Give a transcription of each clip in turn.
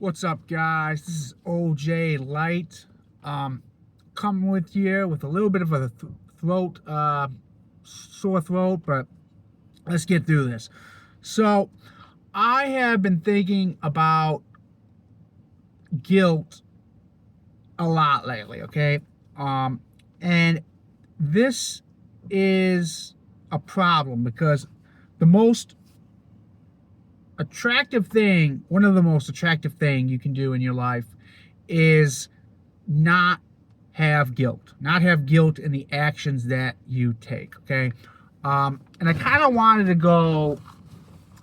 What's up, guys? This is OJ Light, coming with you with a little bit of a throat, sore throat, but let's get through this. So, I have been thinking about guilt a lot lately, okay? And this is a problem because the most one of the most attractive thing you can do in your life is not have guilt in the actions that you take, okay? And I kind of wanted to go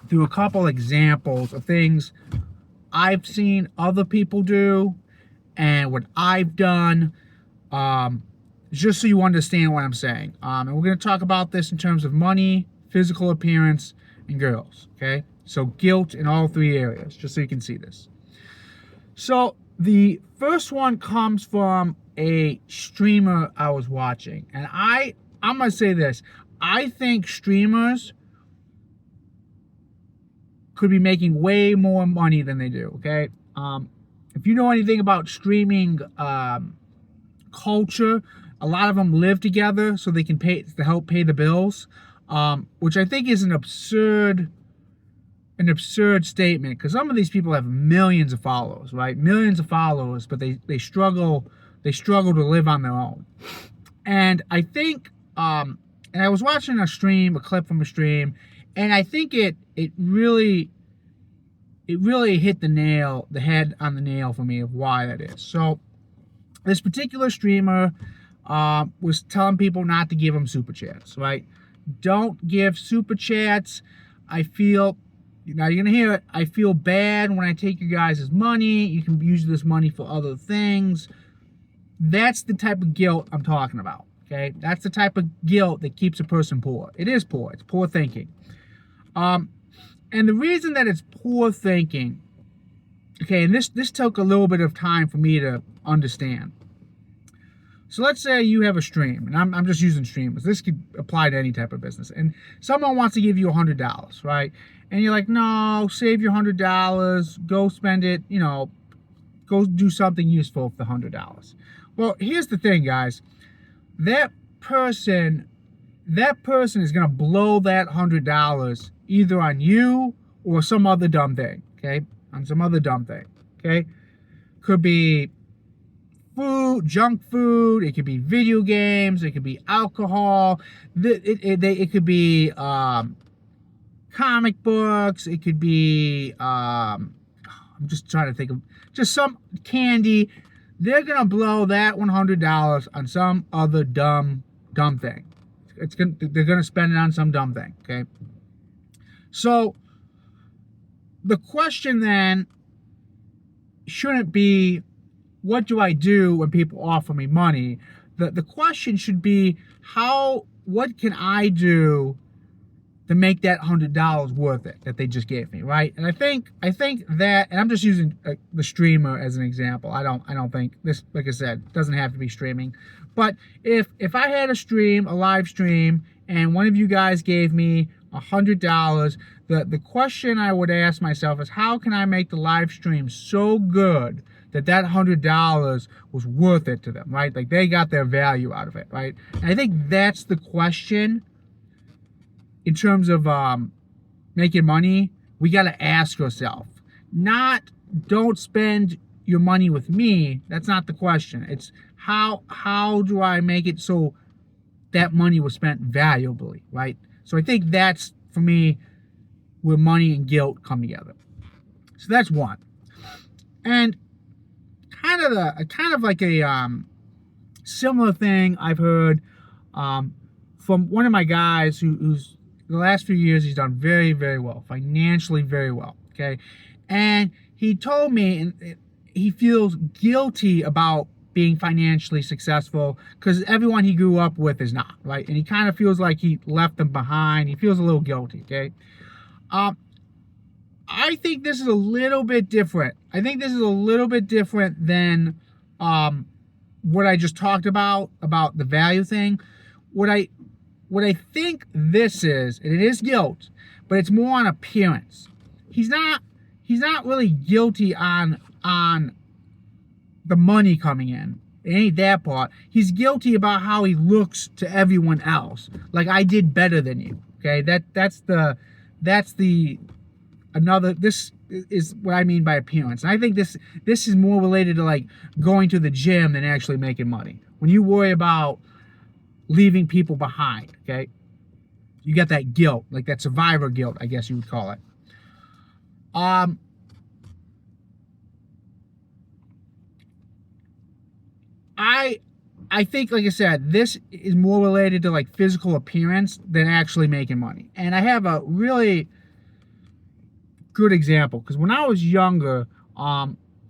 through a couple examples of things I've seen other people do and what I've done, just so you understand what I'm saying. And we're going to talk about this in terms of money, physical appearance, and girls, okay? So guilt in all three areas, just so you can see this. So the first one comes from a streamer I was watching. And I'm going to say this. I think streamers could be making way more money than they do, okay? If you know anything about streaming culture, a lot of them live together so they can help pay the bills, which I think is an absurd statement, because some of these people have millions of followers, right? Millions of followers, but they struggle to live on their own. And I think, and I was watching a clip from a stream, and I think it really hit the head on the nail for me of why that is. So this particular streamer was telling people not to give them super chats, right? Don't give super chats. I feel, now you're gonna hear it, I feel bad when I take you guys' money. You can use this money for other things. That's the type of guilt I'm talking about, okay? That's the type of guilt that keeps a person poor. It is poor. It's poor thinking. And the reason that it's poor thinking, okay, and this took a little bit of time for me to understand. So let's say you have a stream, and I'm just using streamers. This could apply to any type of business. And someone wants to give you $100, right? And you're like, no, save your $100, go spend it, go do something useful with the $100. Well, here's the thing, guys. That person is gonna blow that $100 either on you or some other dumb thing, okay? On some other dumb thing, okay? Could be food, junk food. It could be video games. It could be alcohol. It could be comic books. It could be I'm just trying to think of just some candy. They're gonna blow that $100 on some other dumb thing. They're gonna spend it on some dumb thing. Okay. So the question then shouldn't be, what do I do when people offer me money? The question should be, what can I do to make that $100 worth it that they just gave me, right? And I think that, and I'm just using the streamer as an example. I don't think this, like I said, doesn't have to be streaming. But if I had a live stream, and one of you guys gave me $100, the question I would ask myself is, how can I make the live stream so good that $100 was worth it to them, right? Like they got their value out of it, right? And I think that's the question in terms of making money. We got to ask yourself, not don't spend your money with me. That's not the question. It's how do I make it so that money was spent valuably, right? So I think that's, for me, where money and guilt come together. So that's one. And kind of like a similar thing I've heard from one of my guys who's the last few years he's done very, very well, financially very well, okay? And he told me, and he feels guilty about being financially successful because everyone he grew up with is not, right? And he kind of feels like he left them behind. He feels a little guilty, okay? I think this is a little bit different. I think this is a little bit different than what I just talked about the value thing. What I think this is, and it is guilt, but it's more on appearance. He's not he's not really guilty on the money coming in. It ain't that part. He's guilty about how he looks to everyone else. Like, I did better than you. Okay, that's another. This is what I mean by appearance. And I think this is more related to like going to the gym than actually making money. When you worry about leaving people behind, okay, you get that guilt, like that survivor guilt, I guess you would call it. I think, like I said, this is more related to like physical appearance than actually making money. And I have a really good example, because when I was younger,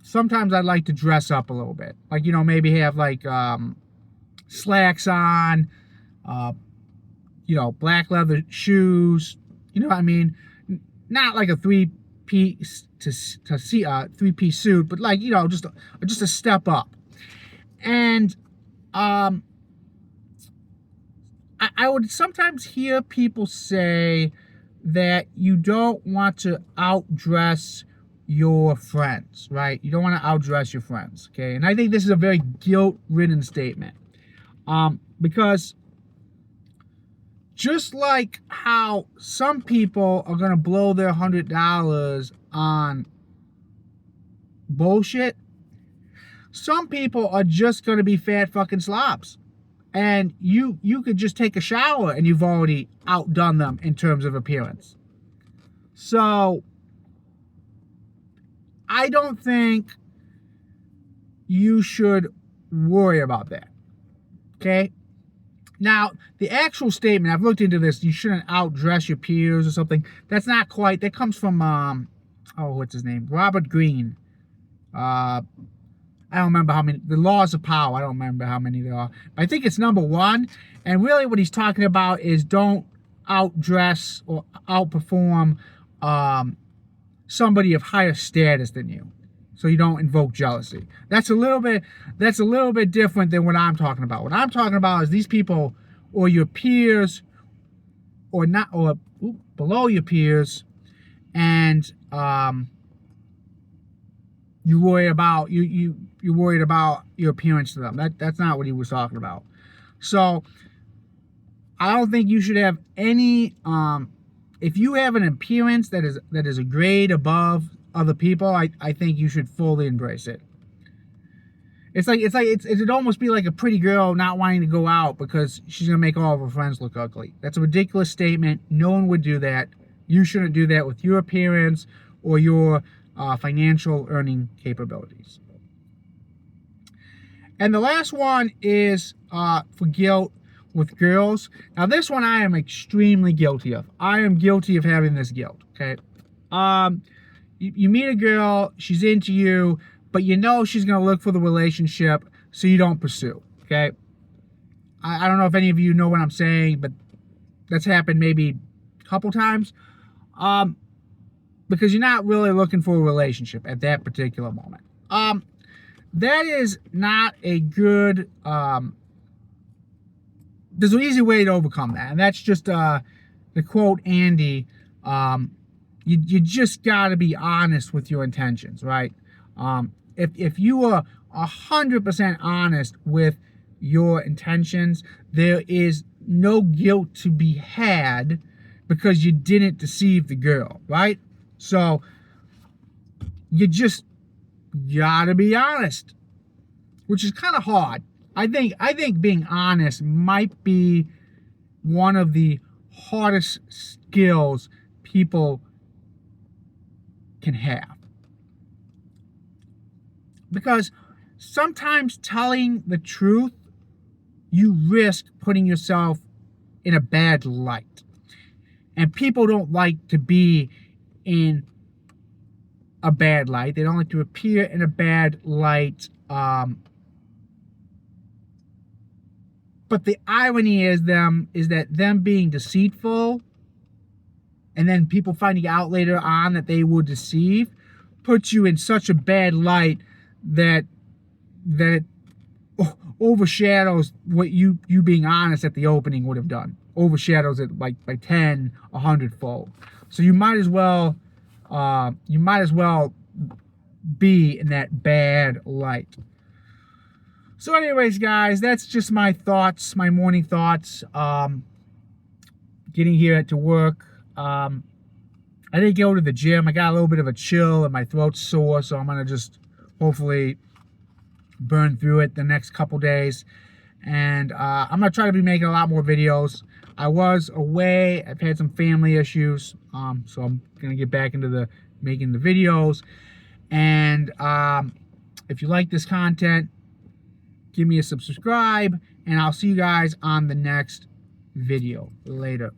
sometimes I'd like to dress up a little bit, like, you know, maybe have like slacks on, you know, black leather shoes, you know what I mean, not like a three-piece suit, but like, you know, just a step up. And I would sometimes hear people say that you don't want to outdress your friends, right? You don't want to outdress your friends, okay? And I think this is a very guilt-ridden statement, because just like how some people are going to blow their $100 on bullshit, some people are just going to be fat fucking slobs. And you could just take a shower and you've already outdone them in terms of appearance. So I don't think you should worry about that. Okay? Now, the actual statement, I've looked into this, you shouldn't outdress your peers or something. That's not quite, that comes from, what's his name? Robert Greene. I don't remember how many, the laws of power, I don't remember how many there are. But I think it's number 1. And really what he's talking about is don't outdress or outperform somebody of higher status than you, so you don't invoke jealousy. That's a little bit different than what I'm talking about. What I'm talking about is these people, or your peers, or not, or below your peers, and you worry about you're worried about your appearance to them. That's not what he was talking about. So I don't think you should have any. If you have an appearance that is a grade above other people, I think you should fully embrace it. It'd almost be like a pretty girl not wanting to go out because she's gonna make all of her friends look ugly. That's a ridiculous statement. No one would do that. You shouldn't do that with your appearance or your financial earning capabilities. And the last one is for guilt with girls. Now this one I am extremely guilty of. I am guilty of having this guilt, okay? You meet a girl, she's into you, but you know she's going to look for the relationship, so you don't pursue, okay? I don't know if any of you know what I'm saying, but that's happened maybe a couple times. Because you're not really looking for a relationship at that particular moment. That is not a good, there's an easy way to overcome that, and that's just the quote Andy, you just got to be honest with your intentions, right? If you are 100% honest with your intentions, there is no guilt to be had because you didn't deceive the girl, right? So you just gotta be honest, which is kind of hard. I think being honest might be one of the hardest skills people can have, because sometimes telling the truth, you risk putting yourself in a bad light, and people don't like to be in a bad light. They don't like to appear in a bad light. But the irony is that them being deceitful, and then people finding out later on that they were deceived, puts you in such a bad light that it overshadows what you being honest at the opening would have done. Overshadows it like by 10, 100-fold. So you might as well you might as well be in that bad light. So anyways, guys, that's just my thoughts, my morning thoughts. Getting here to work. I didn't go to the gym. I got a little bit of a chill and my throat's sore, so I'm going to just hopefully burn through it the next couple days. And I'm going to try to be making a lot more videos. I was away. I've had some family issues, so I'm going to get back into making the videos. And if you like this content, give me a subscribe, and I'll see you guys on the next video. Later.